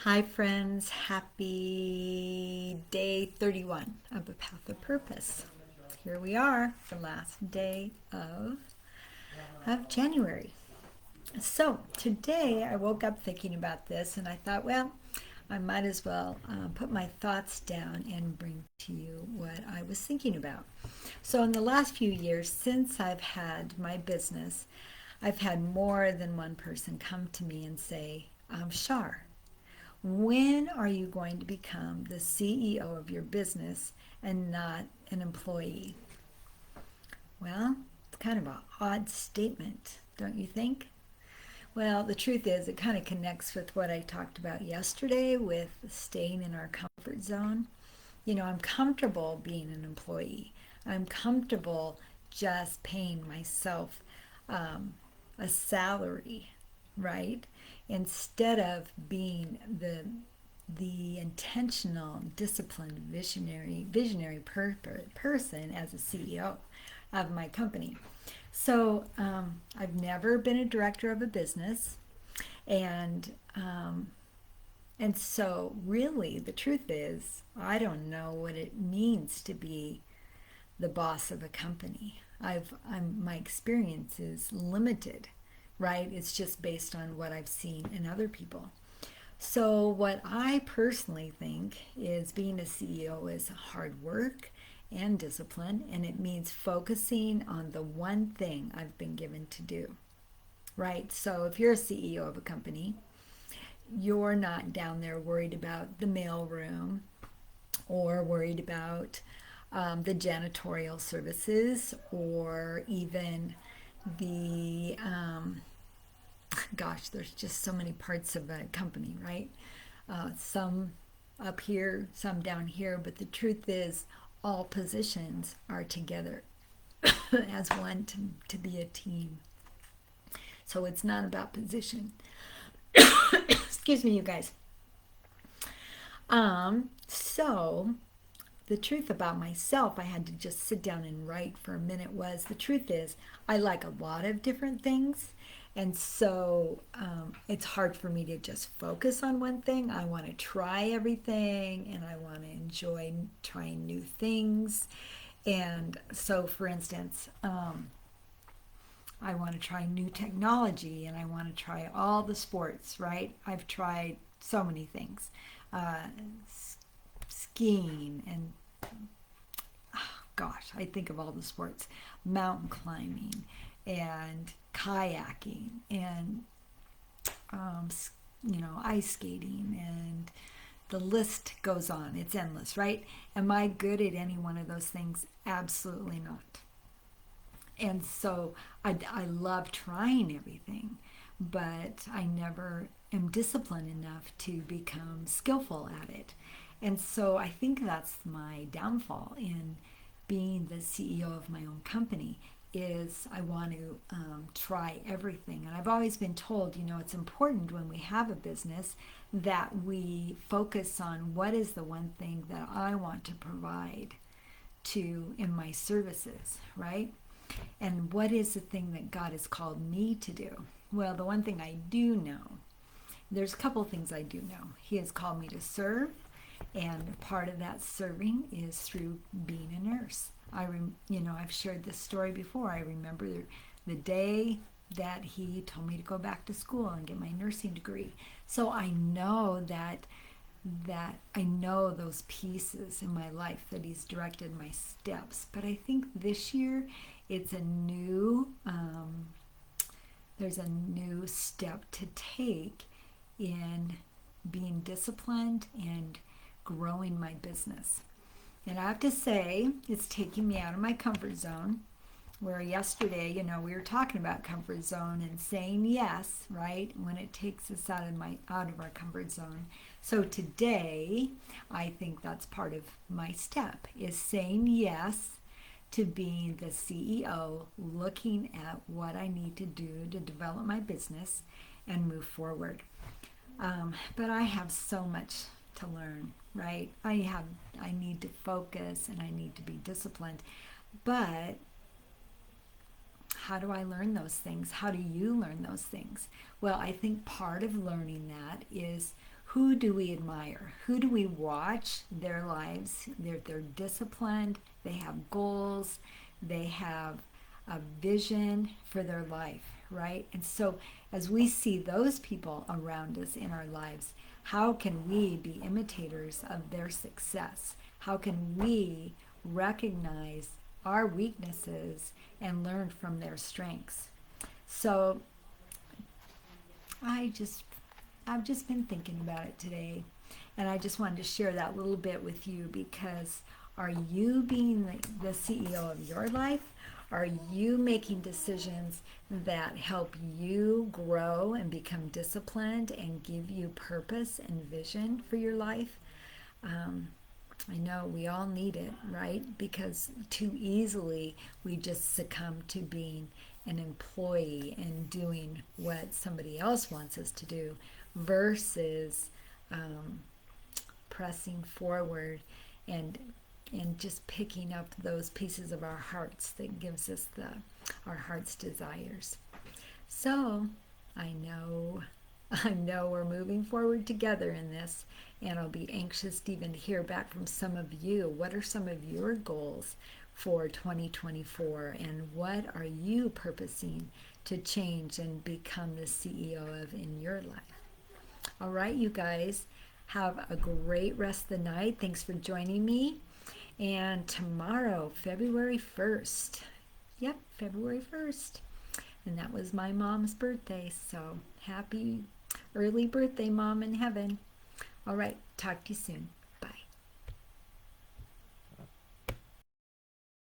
Hi, friends. Happy day 31 of the Path of Purpose. Here we are, the last day of January. So, today I woke up thinking about this and I thought, well, I might as well put my thoughts down and bring to you what I was thinking about. So, in the last few years, since I've had my business, I've had more than one person come to me and say, Shar, when are you going to become the CEO of your business and not an employee? Well, it's kind of an odd statement, don't you think? Well, the truth is, it kind of connects with what I talked about yesterday with staying in our comfort zone. I'm comfortable being an employee. I'm comfortable just paying myself um, a salary, right? Instead of being the intentional, disciplined, visionary person as a CEO of my company. So I've never been a director of a business, and so really the truth is I don't know what it means to be the boss of a company. My experience is limited, right? It's just based on what I've seen in other people. So, what I personally think is being a CEO is hard work and discipline, and it means focusing on the one thing I've been given to do, right? So, if you're a CEO of a company, you're not down there worried about the mailroom or worried about the janitorial services or even the gosh, there's just so many parts of a company, right? Some up here, some down here, but the truth is, all positions are together as one to be a team. So it's not about position. Excuse me, you guys. So the truth about myself, I had to just sit down and write for a minute, was the truth is, I like a lot of different things. And so it's hard for me to just focus on one thing. I want to try everything and I want to enjoy trying new things. And so, for instance, I want to try new technology and I want to try all the sports, right? I've tried so many things uh, skiing and gosh, I think of all the sports, mountain climbing and kayaking and um, ice skating, and the list goes on. It's endless, right? Am I good at any one of those things? Absolutely not. And so I love trying everything, but I never am disciplined enough to become skillful at it. And so I think that's my downfall in being the CEO of my own company is I want to try everything. And I've always been told, it's important when we have a business that we focus on what is the one thing that I want to provide to in my services, right? And what is the thing that God has called me to do? Well, the one thing I do know, there's a couple of things I do know. He has called me to serve, and part of that serving is through being a nurse. I've shared this story before. I remember the day that he told me to go back to school and get my nursing degree. So I know that I know those pieces in my life that he's directed my steps. But I think this year it's a new there's a new step to take in being disciplined and growing my business. And I have to say, it's taking me out of my comfort zone. Where yesterday, we were talking about comfort zone and saying yes, right? When it takes us out of our comfort zone. So today, I think that's part of my step is saying yes to being the CEO, looking at what I need to do to develop my business and move forward. But I have so much to learn, right? I need to focus and I need to be disciplined. But how do I learn those things? How do you learn those things? Well, I think part of learning that is Who do we admire? Who do we watch their lives? They're disciplined, they have goals, they have a vision for their life, right? And so as we see those people around us in our lives, how can we be imitators of their success? How can we recognize our weaknesses and learn from their strengths? So I just I've just been thinking about it today, and I just wanted to share that little bit with you because are you being the CEO of your life? Are you making decisions that help you grow and become disciplined and give you purpose and vision for your life? I know we all need it, right? Because too easily we just succumb to being an employee and doing what somebody else wants us to do versus um, pressing forward and just picking up those pieces of our hearts that gives us our heart's desires. So I know we're moving forward together in this, and I'll be anxious to even hear back from some of you. What are some of your goals for 2024, and what are you purposing to change and become the CEO of in your life? All right, you guys, have a great rest of the night. Thanks for joining me. And tomorrow, February 1st. Yep, February 1st. And that was my mom's birthday. So happy early birthday, Mom in heaven. All right, talk to you soon.